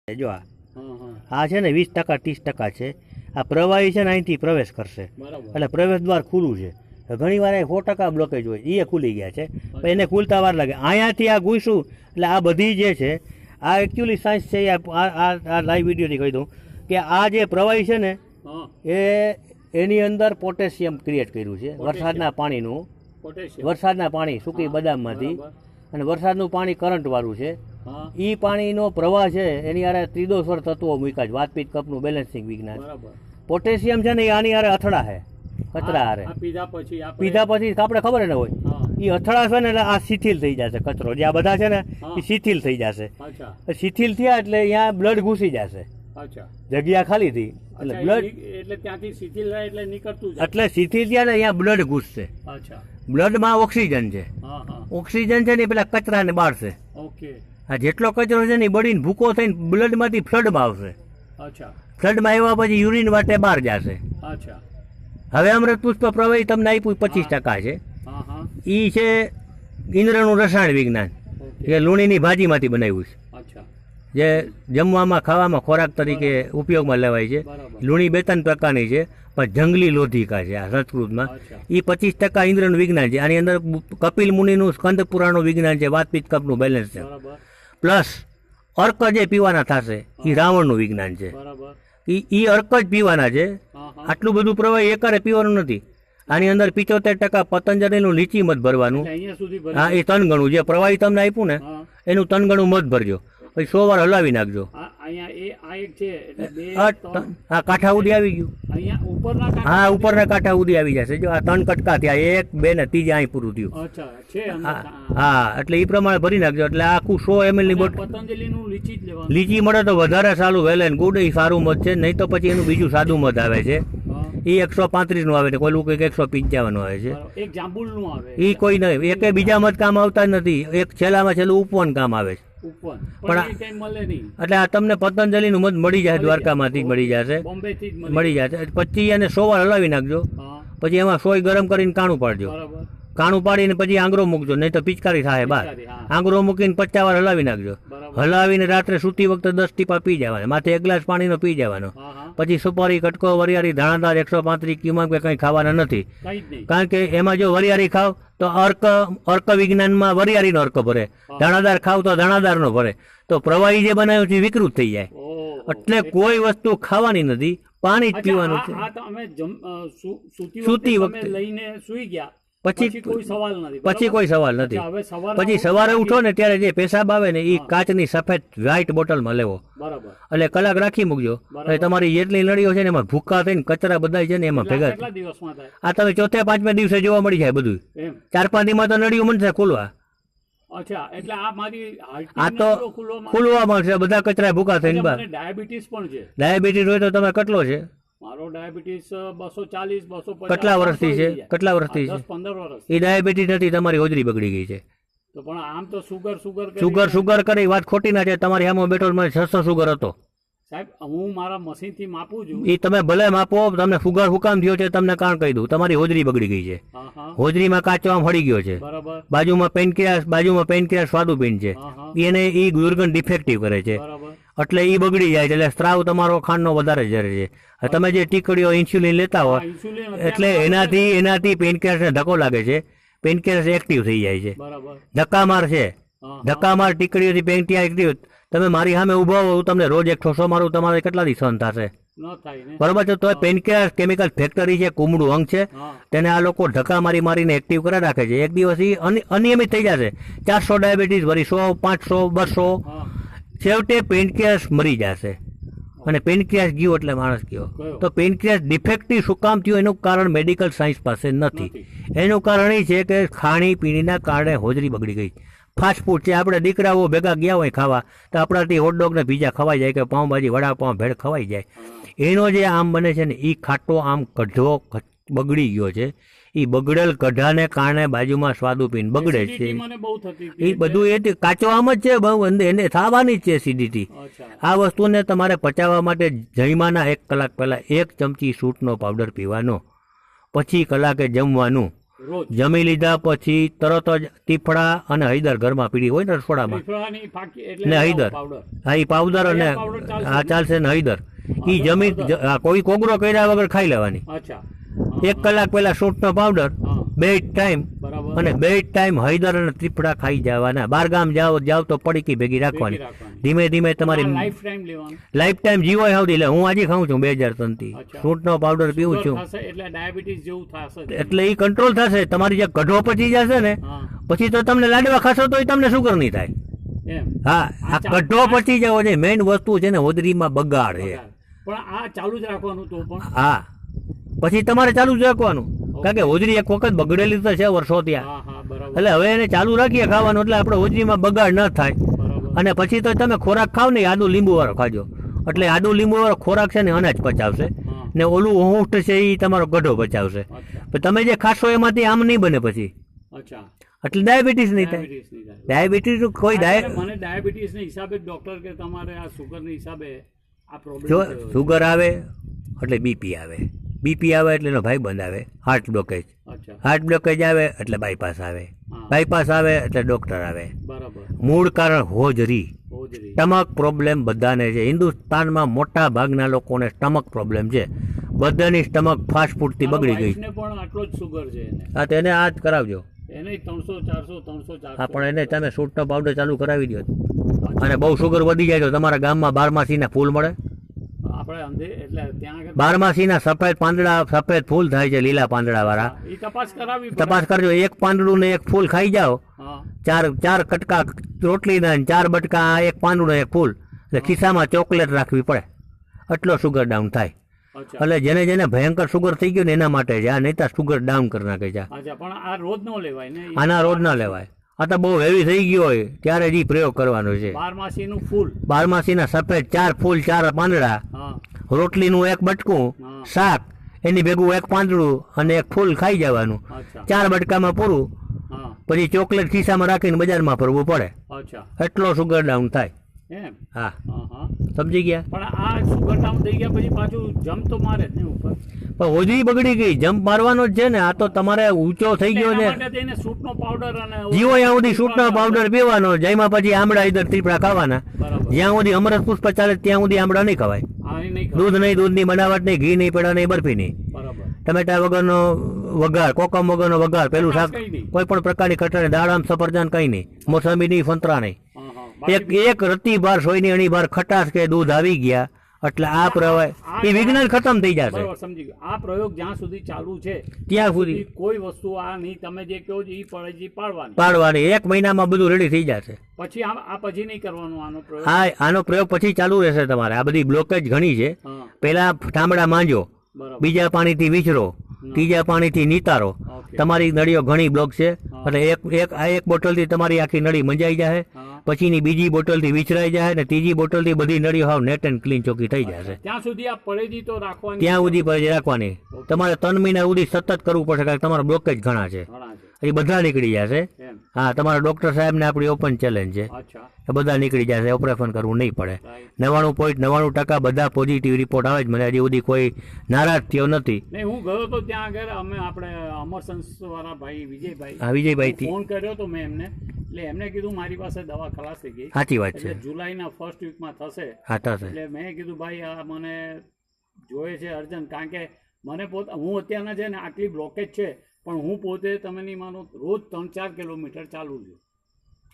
જો આ છે ને 20% 30% છે. આ પ્રવાહી છે ને અહીંથી પ્રવેશ કરશે એટલે પ્રવેશ દ્વાર ખુલ્લું છે. ઘણી વાર 100% બ્લોકેજ હોય એ ખુલી ગયા છે પણ એને ખુલતા વાર લાગે. અહીંયાથી આ ઘૂસું એટલે આ બધી જે છે આ એકચ્યુઅલી સાયન્સ છે. આ લાઈવ વિડીયોથી કહી દઉં કે આ જે પ્રવાહી છે ને એ એની અંદર પોટેશિયમ ક્રિએટ કર્યું છે વરસાદના પાણીનું. વરસાદના પાણી સૂકી બદામમાંથી અને વરસાદનું પાણી કરંટવાળું છે. એ પાણીનો પ્રવાહ છે એની આરે ત્રિદોષર તત્વો મૂક્યા છે. વાતપીત કપનું બેલેન્સિંગ વિજ્ઞાન. પોટેશિયમ છે ને એ આની આરે અથડા છે કચરા હારે. પીધા પછી આપણે ખબર ને હોય એ અથડા છે ને એટલે આ શિથિલ થઈ જશે. કચરો જે આ બધા છે ને એ શિથિલ થઈ જશે. શિથિલ થયા એટલે અહીંયા બ્લડ ઘૂસી જશે. જગ્યા ખાલી થઈ એટલે બ્લડ એટલે ત્યાંથી શિથિલ થાય એટલે નીકળતું એટલે શિથિલ થયા ને અહીંયા બ્લડ ઘૂસશે. બ્લડમાં ઓક્સિજન છે. ઓક્સિજન છે ને પેલા કચરાને બાળશે. આ જેટલો કચરો છે ને એ બળીને ભૂકો થઈને બ્લડમાંથી ફ્લડમાં આવશે. ફ્લડમાં આવ્યા પછી યુરિન વાટે બહાર જશે. હવે અમૃત પુષ્પ પ્રવાહી તમને આપ્યું 25% છે. એ છે ઇન્દ્રનું રસાયણ વિજ્ઞાન જે લૂણીની ભાજીમાંથી બનાવ્યું છે. જે જમવામાં ખાવામાં ખોરાક તરીકે ઉપયોગમાં લેવાય છે. લૂણી 2-3 પ્રકારની છે પણ જંગલી લોધિકા છે આ સંસ્કૃતમાં. એ 25% ઇન્દ્રનું વિજ્ઞાન છે. આની અંદર કપિલ મુનિનું સ્કંદ પુરાણનું વિજ્ઞાન છે. વાતપીત કપનું બેલેન્સ છે. પ્લસ અર્ક જે પીવાના થશે એ રાવણનું વિજ્ઞાન છે. એ અર્ક જ પીવાના છે. આટલું બધું પ્રવાહી એકારે પીવાનું નથી. આની અંદર 75% પતંજલિનું લીચી મધ ભરવાનું. હા એ 3 ગણું જે પ્રવાહી તમને આપ્યું ને એનું 3 ગણું મધ ભરજો. પછી 100 વાર હલાવી નાખજો. હા કાંઠા ઉડી આવી ગયું. હા ઉપરના કાંઠા ઉડી આવી જશે. જો આ 3 કટકા થયા 1 2 ને ત્રીજા અહીં પૂરું થયું. હા એટલે એ પ્રમાણે ભરી નાખજો એટલે આખું 100 ml ની બોટલ. લીચી મળે તો વધારે સારું વેલ એન્ડ ગુડ. એ સારું મધ છે. નહીં તો પછી એનું બીજું સાદું મધ આવે છે. એ 135 નું આવે છે. કોઈ કંઈક 155 નું આવે છે. એ કોઈ નહીં. એક બીજા મધ કામ આવતા નથી. એક છેલ્લામાં છેલ્લું ઉપવન કામ આવે છે. પણ એટલે આ તમને પતંજલિનું મધ મળી જાય. દ્વારકામાંથી મળી જશે. મળી જશે. પછી એને 100 વાર હલાવી નાખજો. પછી એમાં સોય ગરમ કરીને કાણું પાડજો. કાણું પાડીને પછી આંગરો મૂકજો. નહીં તો પિચકારી થાય બહાર. આંગરો મૂકીને 50 વાર હલાવી નાખજો. હલાવીને રાત્રે સૂતી વખતે 10 ટીપા પી જવાના. માથે 1 ગ્લાસ પાણીનો પી જવાનો. પછી સુપારી કટકો વરિયાળી દાણાદાર 135 કિમાં કે કંઈ ખાવાના નથી. કારણ કે એમાં જો વરિયાળી ખાવ તો અર્ક વિજ્ઞાનમાં વરિયાળીનો અર્ક ભરે. દાણાદાર ખાવ તો દાણાદારનો ભરે. તો પ્રવાહી જે બનાવ્યું છે વિકૃત થઈ જાય. એટલે કોઈ વસ્તુ ખાવાની નથી. પાણી જ પીવાનું છે. સૂતી વખતે લઈને સુઈ ગયા પછી કોઈ સવાલ નથી. પછી સવારે ઉઠો ને ત્યારે જે પેશાબ આવે ને એ કાચની સફેદ વ્હાઈટ બોટલમાં લેવો. એટલે કલાક રાખી મૂકજો. એટલે તમારી જેટલી નળીઓ છે ને એમાં ભૂકા થઈને કચરા બધા છે ને એમાં ભેગા. આ તમે 4થે 5મે દિવસે જોવા મળી જાય બધું. 4-5 દિવસમાં તો નળીઓ મળશે ખુલવા. આ તો ખુલવા મળશે બધા કચરા ભૂકા થઈને બહાર. ડાયાબિટીસ હોય તો તમે કેટલો છે? મારો ડાયાબિટીસ 240-250. કેટલા વર્ષથી છે? એ ડાયાબિટીસ નથી. તમારી હોજરી બગડી ગઈ છે. તો પણ આમ તો સુગર કરી વાત ખોટી ના છે. તમારી આમાં બેઠો મને 600 સુગર હતો સાહેબ. હું મારા મશીનથી માપું છું. એ તમે ભલે માપો. તમને સુગર હુકામ થયો છે તમને કારણ કહી દઉં. તમારી હોજરી બગડી ગઈ છે. હોજરીમાં કાચો આમ હળી ગયો છે. બાજુમાં પેનક્રિયાસ સ્વાદુપિંડ છે. એને એ દુર્ગંધ ડિફેક્ટિવ કરે છે. એટલે એ બગડી જાય છે. એટલે સ્ત્રાવ તમારો ખાંડનો વધારે જરે છે. તમે જે ટીકડીઓ ઇન્સ્યુલિન લેતા હો એટલે એનાથી પેનક્રિયાસને ધક્કો લાગે છે. પેનક્રિયાસ એક્ટિવ થઈ જાય છે. ધક્કામાર છે. ધક્કામાર ટીકડીઓથી પેનક્રિયાસ એક્ટિવ. તમે મારી સામે ઉભા હો તમને રોજ એક ઠોસો મારું તમારે કેટલા દિવસ સહન થશે? બરોબર છે. તો પેનક્રિયાસ કેમિકલ ફેક્ટરી છે. કુમળું અંગ છે. તેને આ લોકો ધક્કા મારીને એક્ટિવ કરી રાખે છે. એક દિવસ એ અનિયમિત થઈ જશે. 400 ડાયાબિટીસ વળી 100 500 200 છેવટે પેનક્રિયાસ મરી જશે. અને પેનક્રિયાસ ગયો એટલે માણસ ગયો. તો પેનક્રિયાસ ડિફેક્ટિવ શું કામ થયું એનું કારણ મેડિકલ સાયન્સ પાસે નથી. એનું કારણ એ છે કે ખાણીપીણીના કારણે હોજરી બગડી ગઈ. ફાસ્ટ ફૂડ છે. આપણે દીકરાઓ ભેગા ગયા હોય ખાવા તો આપણાથી હોટડોગ ને પીઝા ખવાઈ જાય કે પાઉંભાજી વડાપાઉં ભેળ ખવાઈ જાય. એનો જે આમ બને છે ને એ ખાટો આમ કઢો બગડી ગયો છે. એ બગડેલ કઢાને કારણે બાજુમાં સ્વાદુપિંડ બગડે છે. એ બધું એ કાચો આમ જ છે. બહુ એને થવાની જ છે એસિડિટી. આ વસ્તુને તમારે પચાવવા માટે જમ્યાના 1 કલાક પહેલા 1 ચમચી સૂંઠનો પાવડર પીવાનો. પછી કલાકે જમવાનું. રોજ જમી લીધા પછી તરત જ તીફડા અને હળદર ઘરમાં પીડી હોય ને રસોડામાં ત્રિફળાની ફાકી એટલે ને હળદર પાવડર હા એ પાવડર અને પાવડર ચાલશે? હા ચાલશે ને હળદર એ જમી કોઈ કોગરો કર્યા વગર ખાઈ લેવાની અચ્છા 1 કલાક પહેલા સૂંઠનો પાવડર હા 2 ટાઈમ બરાબર અને 2 ટાઈમ હળદર અને ત્રિફળા ખાઈ જવાના. બાર ગામ જાવ તો પડીકી ભેગી રાખવાની. ધીમે ધીમે તમારી લાઈફ ટાઈમ લેવાનું લાઈફ ટાઈમ જીવો સુધી. એટલે હું આજે ખાઉં છું 2003 થી અચ્છા. સૂંઠનો પાવડર પીવું છું થશે એટલે ડાયાબિટીસ જેવું થશે એટલે એ કંટ્રોલ થશે. તમારી જે કઢો પચી જશે ને હા પછી તો તમને લાડવા ખાશો તો તમને સુગર નહીં થાય. એમ હા આ કઢો પચી જવો છે મેઇન વસ્તુ છે ને હોદરીમાં બગાડ છે. પણ આ ચાલુ જ રાખવાનું તો પણ હા પછી તમારે ચાલુ જ રાખવાનું કારણ કે હોજરી એક વખત બગડેલી તો છે વર્ષો ત્યાં. હા હા બરાબર એટલે હવે એને ચાલુ રાખીએ ખાવાનું એટલે આપણે હોજરીમાં બગાડ ન થાય. બરાબર અને પછી તો તમે ખોરાક ખાવ ને આદુ લીંબુ વાળો ખાજો એટલે આદુ લીંબુ વાળો ખોરાક છે ને અનાજ પચાવશે હા ને ઓલું ઊંટ છે એ તમારો ગઢો પચાવશે. અચ્છા પણ તમે જે ખાશો એમાંથી આમ નહીં બને પછી અચ્છા એટલે ડાયાબિટીસ નહીં થાય. ડાયાબિટીસ નહીં થાય. ડાયાબિટીસ કોઈ મને ડાયાબિટીસ ના હિસાબે ડોક્ટર કે તમારે આ સુગર ના હિસાબે આ જો પ્રોબ્લેમ સુગર આવે એટલે બીપી આવે. બીપી આવે એટલે એનો ભાઈ બંધ આવે હાર્ટ બ્લોકેજ. અચ્છા હાર્ટ બ્લોકેજ આવે એટલે બાયપાસ આવે. હા બાયપાસ આવે એટલે ડોક્ટર આવે. બરાબર મૂળ કારણ હોજરી. હોજરી સ્ટમક પ્રોબ્લેમ બધાને છે. હિન્દુસ્તાનમાં મોટા ભાગના લોકોને સ્ટમક પ્રોબ્લેમ છે. બધાની સ્ટમક ફાસ્ટ ફૂડથી બગડી ગઈ. ને પણ આટલો જ સુગર છે એને હા તો એને આ જ કરાવજો. એને 300 400 300 400 હા પણ એને તમે સૂંઠનો પાવડર ચાલુ કરાવી દો અને બહુ સુગર વધી જાય તો તમારા ગામમાં બારમાસીના ફૂલ મળે. આપણે અંધે એટલે ત્યાં આગળ બારમાસીના સફેદ પાંદડા સફેદ ફૂલ થાય છે લીલા પાંદડા વાળા. એ તપાસ કરાવી પડે. તપાસ કરજો. એક પાંદડું ને એક ફૂલ ખાઈ જાઓ હા ચાર કટકા રોટલીના ને 4 બટકા એક પાંદડું ને એક ફૂલ એટલે ખિસ્સામાં ચોકલેટ રાખવી પડે એટલો સુગર ડાઉન થાય. અચ્છા એટલે જેને ભયંકર સુગર થઈ ગયું ને એના માટે છે આ નહીં તો સુગર ડાઉન કરી નાખે છે. અચ્છા પણ આ રોજ નો લેવાય ને આના રોજ ના લેવાય. આ તો બહુ હેવી થઈ ગયો હોય ત્યારે જ ઈ પ્રયોગ કરવાનો છે. બારમાસી નું ફૂલ બારમાસીના સફેદ 4 ફૂલ 4 પાંદડા હા રોટલીનું એક બટકું હા શાક એની ભેગું એક પાંદડું અને એક ફૂલ ખાઈ જવાનું. અચ્છા 4 બટકામાં પૂરું. હા પછી ચોકલેટ ખિસ્સામાં રાખીને બજારમાં ફરવું પડે અચ્છા એટલો સુગર ડાઉન થાય. એમ હા હા હા સમજી ગયા. પણ આ સુગર ડાઉન થઈ ગયા પછી પાછું જમ્પ તો મારે જ ને ઉપર પણ હોજરી બગડી ગઈ જમ્પ મારવાનો જ છે ને. આ તો તમારે ઊંચો થઈ ગયો ને એના માટે થઈને સૂટનો પાવડર અને જીવો ત્યાં સુધી સૂટનો પાવડર પીવાનો જેમાં પછી આમળા ઈદર ત્રીપડા ખાવાના. બરાબર જ્યાં સુધી અમરસ પુષ્પ ચાલે ત્યાં સુધી આમળા નહીં ખવાય. આ નહીં કરે. દૂધ નહીં દૂધની બનાવટ નહીં ઘી નહીં પેડા નહીં બરફી નહીં બરાબર ટમેટા વગરનો વઘાર કોકમ વગરનો વઘાર પેલું શાક કઈ નહીં. કોઈ પણ પ્રકારની કઠણ દાડમ સફરજન કઈ નહીં મોસંબી નહીં સંતરા નહીં. હા હા એક રત્તી બાર સોયની અણી બાર ખટાશ કે દૂધ આવી ગયા એટલે આ પ્રવાય એ વિજ્ઞાન ખતમ થઈ જશે. બરાબર સમજી ગયો. આ પ્રયોગ જ્યાં સુધી ચાલુ છે ત્યાં સુધી કોઈ વસ્તુ આ નહીં તમે જે કહો છો એ પડે પાડવાની પાડવાની 1 મહિનામાં બધું રેડી થઈ જશે. પછી આ પછી નહીં કરવાનો આનો પ્રયોગ હા આનો પ્રયોગ પછી ચાલુ રહેશે તમારે. આ બધી બ્લોકેજ ઘણી છે. હા પેલા ઠામડા માંજો બરાબર બીજા પાણીથી વિચરો ત્રીજા પાણીથી નીતારો. ઓકે તમારી નળીઓ ઘણી બ્લોક છે એટલે એક બોટલથી તમારી આખી નળી મંજાઈ જાય. હા પછીની બીજી બોટલથી વિચરાઈ જાય ને ત્રીજી બોટલથી બધી નળીઓ હાવ નેટ એન્ડ ક્લીન ચોખ્ખી થઈ જશે. ત્યાં સુધી આ પડેજી તો રાખવાની ત્યાં સુધી પછી રાખવાની. તમારે 3 મહિના સુધી સતત કરવું પડશે કારણ કે તમારા બ્લોકેજ ઘણા છે ઘણા છે એ બધા નીકળી જશે. એમ હા તમારા ડોક્ટર સાહેબને આપણી ઓપન ચેલેન્જ છે અચ્છા એ બધા નીકળી જશે. ઓપરેશન કરવું નહીં પડે. રાઈટ 99.99% બધા પોઝિટિવ રિપોર્ટ આવે જ. મને હજી સુધી કોઈ નારાજ થયો નથી. નહીં હું ગયો તો ત્યાં આગળ અમે આપણે અમરસંસ વાળા ભાઈ વિજયભાઈ હા વિજયભાઈ ફોન કર્યો તો મેં એમને એટલે એમને કીધું મારી પાસે દવા ખલાસ થઈ ગઈ સાચી વાત છે. એટલે જુલાઈના ફર્સ્ટ વીકમાં થશે. હા થશે. એટલે મેં કીધું ભાઈ આ મને જોઈએ છે અર્જન્ટ કારણ કે મને પોતે હું અત્યારના છે ને આટલી બ્લોકેજ છે પણ હું પોતે તમે નહીં માનો રોજ 3-4 કિલોમીટર ચાલું છું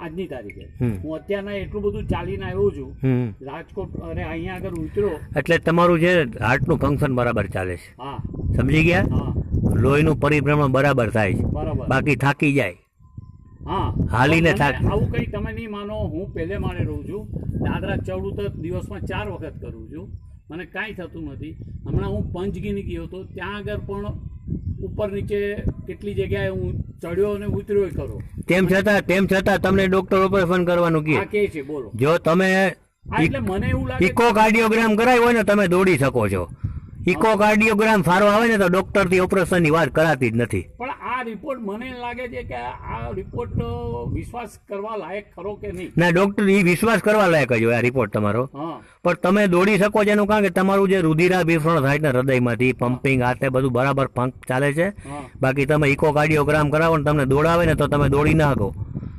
આજની તારીખે. હું અત્યારના એટલું બધું ચાલીને આવ્યો છું રાજકોટ અરે અહીંયા આગળ ઉતર્યો એટલે તમારું છે હાર્ટનું ફંક્શન બરાબર ચાલે છે. હા સમજી ગયા. હા લોહીનું પરિભ્રમણ બરાબર થાય છે. બરાબર બાકી થાકી જાય હા હાલીને મને થાક આવું કંઈ તમે નહીં માનો હું પહેલે માળે રહું છું દાદરા ચડું તો દિવસમાં 4 વખત કરું છું મને કાંઈ થતું નથી. હમણાં હું પંચગીની ગયો હતો ત્યાં આગળ પણ ઉપર નીચે કેટલી જગ્યાએ હું ચડ્યો અને ઉતર્યો કરો. તેમ છતાં તમને ડોક્ટર ઓપરેશન કરવાનું આ કહે. કે છે બોલો જો તમે એટલે મને એવું લાગે ઇકો કાર્ડિયોગ્રામ કરાવ્યો હોય ને તમે દોડી શકો છો. ઇકો કાર્ડિયોગ્રામ સારો આવે ને તો ડોક્ટર થી ઓપરેશન ની વાત કરાતી જ નથી. પણ આ રિપોર્ટ મને લાગે છે કે આ રિપોર્ટ વિશ્વાસ કરવા લાયક ખરો કે નહીં. ના ડૉક્ટર એ વિશ્વાસ કરવા લાયક જ હોય આ રિપોર્ટ તમારો. હા પણ તમે દોડી શકો છો એનું કારણ કે તમારું જે રુધિરાભિસરણ થાય ને હૃદયમાંથી પમ્પિંગ આ તે બધું બરાબર પંપ ચાલે છે. હા બાકી તમે ઇકોકાર્ડિયોગ્રામ કરાવો ને તમને દોડાવે ને તો તમે દોડી ના શકો.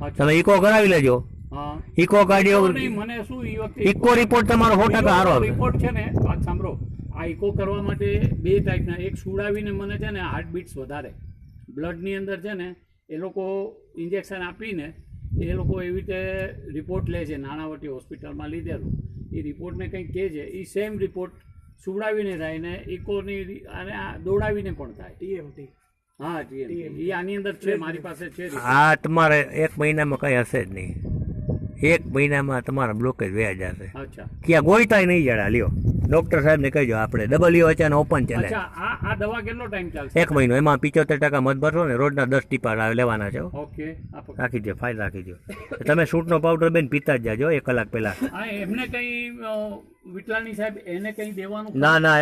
અચ્છા. તમે ઇકો કરાવી લેજો. હા ઇકોકાર્ડિયો નહીં, મને શું એ વખતે ઇકો રિપોર્ટ તમારો 100% સારો આવે. રિપોર્ટ છે ને, વાત સાંભળો, આ ઇકો કરવા માટે બે ટાઈપના, એક સુડાવીને મને છે ને હાર્ટબીટ્સ વધારે બ્લડની અંદર છે ને એ લોકો ઇન્જેક્શન આપીને એ લોકો એવી રીતે રિપોર્ટ લે છે. નાણાવટી હોસ્પિટલમાં લીધેલું એ રિપોર્ટને કંઈક કહે છે, એ સેમ રિપોર્ટ સુવડાવીને થાય ને ઇકોની અને આ દોડાવીને પણ થાય. ટીએમટી. હા ટીએમટી એ આની અંદર છે, મારી પાસે છે report. આ તમારે 1 મહિનામાં કંઈ હશે જ નહીં. 1 મહિનામાં તમારા બ્લોકેજ વ્યાજ જશે. અચ્છા ક્યાં ગોઈતાય નહીં જડા લ્યો. ડૉક્ટર સાહેબને કહેજો આપણે WH અને ઓપન ચેલેન્જ અચ્છા આ દવા કેટલો ટાઈમ ચાલશે? 1 મહિનો. એમાં 75% મત ભરશો ને રોજના 10 ટીપા લેવાના છે. ઓકે આપો. રાખી દો, ફાઇલ રાખી દો. તમે સૂટનો પાવડર બેન પીતા જ જાજો 1 કલાક પહેલા. હા એમને કઈ વિટલાણી સાહેબ એને કઈ દેવાનું? ના ના